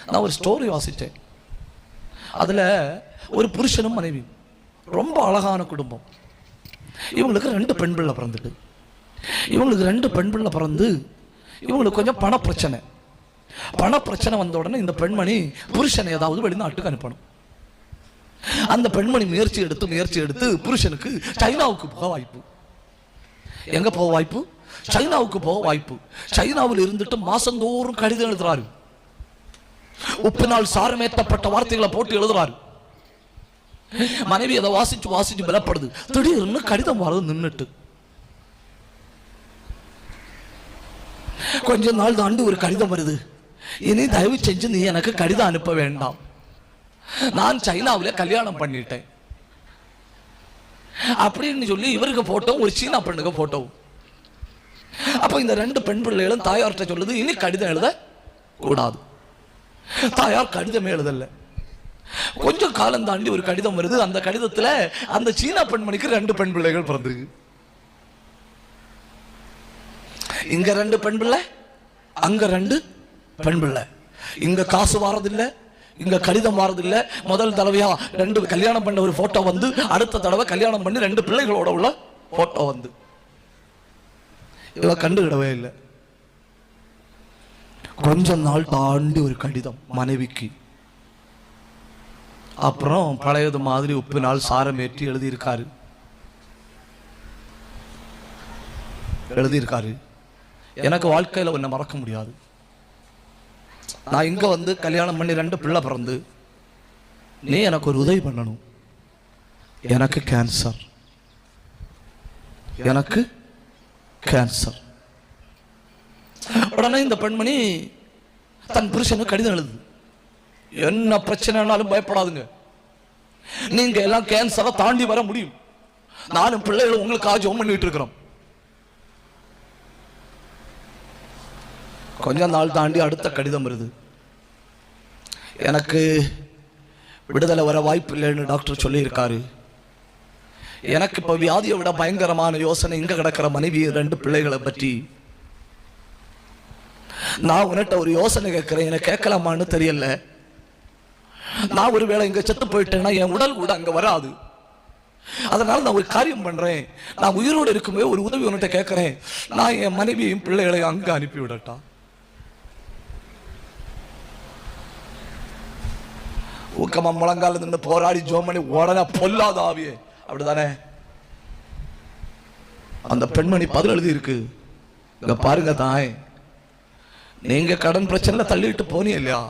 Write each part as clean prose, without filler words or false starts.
நான் ஒரு ஸ்டோரி வாசித்தேன். அதில் ஒரு புருஷனும் மனைவி, ரொம்ப அழகான குடும்பம். இவங்களுக்கு 2 பெண் பிள்ளை பிறந்துட்டு, இவங்களுக்கு 2 பெண் பிள்ளை பிறந்து இவங்களுக்கு கொஞ்சம் பணப்பிரச்சனை வந்த உடனே இந்த பெண்மணி புருஷனை ஏதாவது வெளிநாட்டுக்கு அனுப்பணும். அந்த பெண்மணி முயற்சி எடுத்து புருஷனுக்கு சைனாவுக்கு போக வாய்ப்பு. எங்க போக வாய்ப்பு? சைனாவுக்கு போக வாய்ப்பு. சைனாவில் இருந்துட்டு மாசந்தோறும் கடிதம் எழுதுறாரு. உப்பினால் சாரமேற்றப்பட்ட வார்த்தைகளை போட்டு எழுதுறாரு. மனைவி அதை வாசிச்சு பலப்படுது. திடீர்னு கடிதம் வரது நின்றுட்டு, கொஞ்ச நாள் தாண்டி ஒரு கடிதம் வருது. இனி தயவு செஞ்சு நீ எனக்கு கடிதம் அனுப்ப வேண்டாம், நான் சைனாவில் கல்யாணம் பண்ணிட்டேன் அப்படின்னு சொல்லி இவருக்கு போட்டோ, ஒரு சீனா பெண்ணுக்கு போட்டோ. அப்ப இந்த 2 பெண் பிள்ளைகளும் தாயார்கிட்ட சொல்லுது, இனி கடிதம் எழுத கூடாது. தாயார் கடிதமே எழுதல. கொஞ்சம் காலம் தாண்டி ஒரு கடிதம் வருது. அந்த கடிதத்துல அந்த சீனா பெண்மணிக்கு 2 பெண் பிள்ளைகள் பிறந்திருக்கு. இங்க 2 பெண் பிள்ளை, அங்க 2 பெண் பிள்ளை. இங்க காசு வாரதில்லை, இங்க கடிதம் வாரதில்லை. முதல் தடவையா 2 கல்யாணம் பண்ண ஒரு போட்டோ வந்து, அடுத்த தடவை கல்யாணம் பண்ணி 2 பிள்ளைகளோட உள்ள போட்டோ வந்து இவ கண்டுகிடவே இல்லை. கொஞ்ச நாள் தாண்டி ஒரு கடிதம் மனைவிக்கு. அப்புறம் பழையது மாதிரி உப்பினால் சாரம் ஏற்றி எழுதியிருக்காரு. எனக்கு வாழ்க்கையில் ஒன்றை மறக்க முடியாது. நான் இங்க வந்து கல்யாணம் பண்ணி 2 பிள்ளை பிறந்து, நீ எனக்கு ஒரு உதவி பண்ணணும். எனக்கு கேன்சர். உடனே இந்த பெண்மணி தன் புருஷனுக்கு கடிதம் எழுது, என்ன பிரச்சனைனாலும் பயப்படாதுங்க, நீங்க எல்லாம் கேன்சரை தாண்டி வர முடியும், நானும் பிள்ளைகளும் உங்களுக்காக ஜெபம் பண்ணிட்டு இருக்கிறோம். கொஞ்ச நாள் தாண்டி அடுத்த கடிதம் வருது, எனக்கு விடுதலை வர வாய்ப்பு இல்லைன்னு டாக்டர் சொல்லியிருக்காரு. எனக்கு இப்ப வியாதியை விட பயங்கரமான யோசனை இங்க கிடக்கிற மனைவி 2 பிள்ளைகளை பற்றி. நான் உன்னிட்ட ஒரு யோசனை கேட்கிறேன், எனக்கு கேட்கலாமான்னு தெரியல. நான் ஒருவேளை இங்க செத்து போயிட்டேன்னா என் உடல் கூட அங்க வராது. அதனால நான் ஒரு காரியம் பண்றேன், நான் உயிரோடு இருக்கும்போது ஒரு உதவி உன்னிட்ட கேட்கிறேன், நான் என் மனைவியும் பிள்ளைகளையும் அங்க அனுப்பி விடட்டா? ஊக்கமா முழங்கால நின்று போராடி ஜோமணி உடனே பொல்லாத ஆவியே, அப்படிதானே? அந்த பெண்மணி பதில் எழுதி இருக்கு, இங்க பாருங்க தாய், நீங்க கடன் பிரச்சனை தள்ளிட்டு போனீங்க இல்லையா,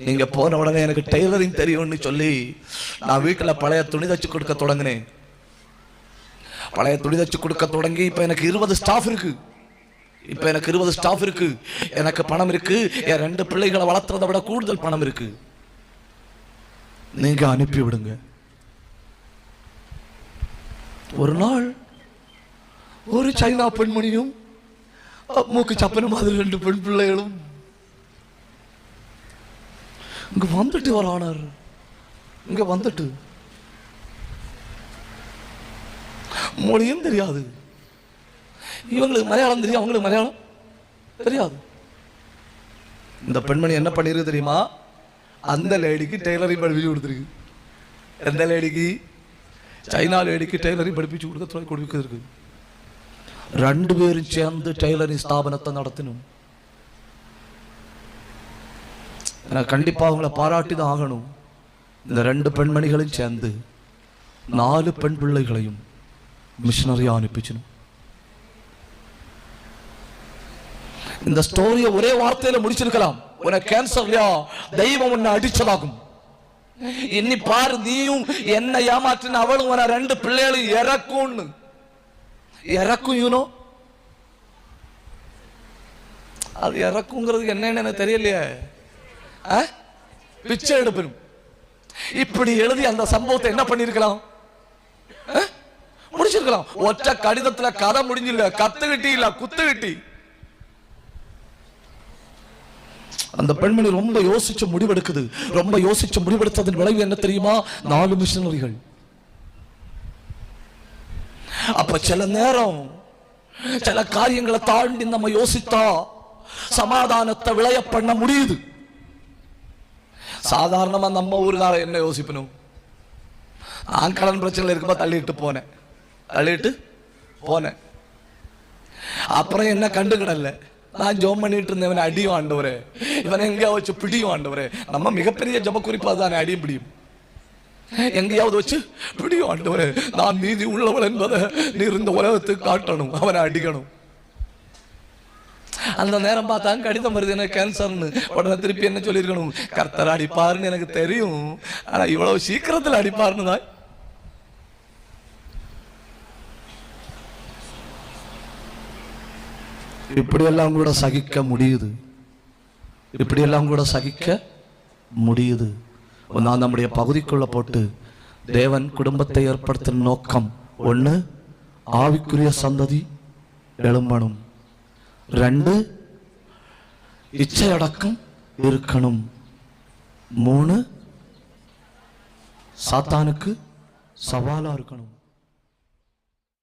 நீங்க போன உடனே எனக்கு டெய்லரிங் தெரியும்னு சொல்லி நான் வீட்டுல பழைய துணி தச்சு கொடுக்க தொடங்கினேன். பழைய துணி தச்சு கொடுக்க தொடங்கி இப்ப எனக்கு 20 ஸ்டாஃப் இருக்கு. எனக்கு பணம் இருக்கு, என் 2 பிள்ளைகளை வளர்த்துறதை விட கூடுதல் பணம் இருக்கு, நீங்க அனுப்பி விடுங்க. ஒரு நாள் ஒரு சைனா பெண்மணியும் மூக்கு சப்பன மாதிரி 2 பெண் பிள்ளைகளும் இங்க வந்துட்டு வரானார். இங்க வந்துட்டு மொழியும் தெரியாது, இவங்களுக்கு மலையாளம் தெரியும், அவங்களுக்கு மலையாளம் தெரியாது. இந்த பெண்மணி என்ன பண்ணிருக்கு தெரியுமா? அந்த லேடிக்கு டெய்லரிங் படிப்பிச்சு கொடுத்துருக்கு. எந்த லேடிக்கு? சைனா லேடிக்கு டெய்லரிங் படிப்பிச்சு கொடுக்க 2 பேரும் சேர்ந்து டெய்லரிங் ஸ்தாபனத்தை நடத்தணும். நான் கண்டிப்பா அவங்களை பாராட்டி தான் ஆகணும். இந்த 2 பெண்மணிகளையும் சேர்ந்து 4 பெண் பிள்ளைகளையும் மிஷனரியா அனுப்பிச்சணும். இந்த ஸ்டோரியை ஒரே வார்த்தையில முடிச்சிருக்கலாம், உனக்கு கேன்சர்லையா தெய்வம் உன்னை அடிச்சதாகும். இன்னி பாரு, நீயும் என்ன ஏமாற்றின அவளும் 2 பிள்ளைகளும் இறக்கும். அது இறக்குங்கிறது என்னன்னு எனக்கு தெரியலையே. பிச்சை எடுப்பணும். இப்படி எழுதி அந்த சம்பவத்தை என்ன பண்ணிருக்கலாம்? முடிச்சிருக்கலாம். ஒற்ற கடிதத்துல கதை முடிஞ்சில்ல, கத்துக்கிட்டி இல்ல குத்துக்கிட்டி. அந்த பெண்மணி ரொம்ப யோசிச்சு முடிவெடுக்குது. ரொம்ப யோசிச்சு முடிவெடுத்ததன் விளைவு என்ன தெரியுமா? 4 மிஷனரிகள். அப்ப சில நேரம் சில காரியங்களை தாண்டி நம்ம யோசித்தா சமாதானத்தை விளைய பண்ண முடியுது. சாதாரணமா நம்ம ஊருக்கார என்ன யோசிப்பணும், நான் கடன் பிரச்சனையில் இருக்கும்போது தள்ளிட்டு போனேன். அப்புறம் என்ன கண்டுக்கிடல, நான் ஜோம் பண்ணிட்டு இருந்தவன் அடியும் ஆண்டவரே, இவனை எங்கேயாவது வச்சு பிடியும் ஆண்டவரே. நம்ம மிகப்பெரிய ஜப குறிப்பா தானே அடியும் பிடியும், எங்கேயாவது வச்சு பிடியும் ஆண்டவரே. நான் நீதி உள்ளவள் என்பதை நீர் இந்த உலகத்துக்கு காட்டணும், அவனை அடிக்கணும். அந்த நேரம் பார்த்தா கடிதம் வருது எனக்கு கேன்சர்னு, உடனே திருப்பி என்ன சொல்லியிருக்கணும், கர்த்தர் அடிப்பாருன்னு எனக்கு தெரியும், ஆனா இவ்வளவு சீக்கிரத்தில் அடிப்பாருன்னு தான். இப்படியெல்லாம் கூட சகிக்க முடியுது. நான் நம்முடைய பகுதிக்குள்ள போட்டு தேவன் குடும்பத்தை ஏற்படுத்தும் நோக்கம், 1 ஆவிக்குரிய சந்ததி எழும்பணும், 2 இச்சை அடக்கம் இருக்கணும், 3 சாத்தானுக்கு சவாலா இருக்கணும்.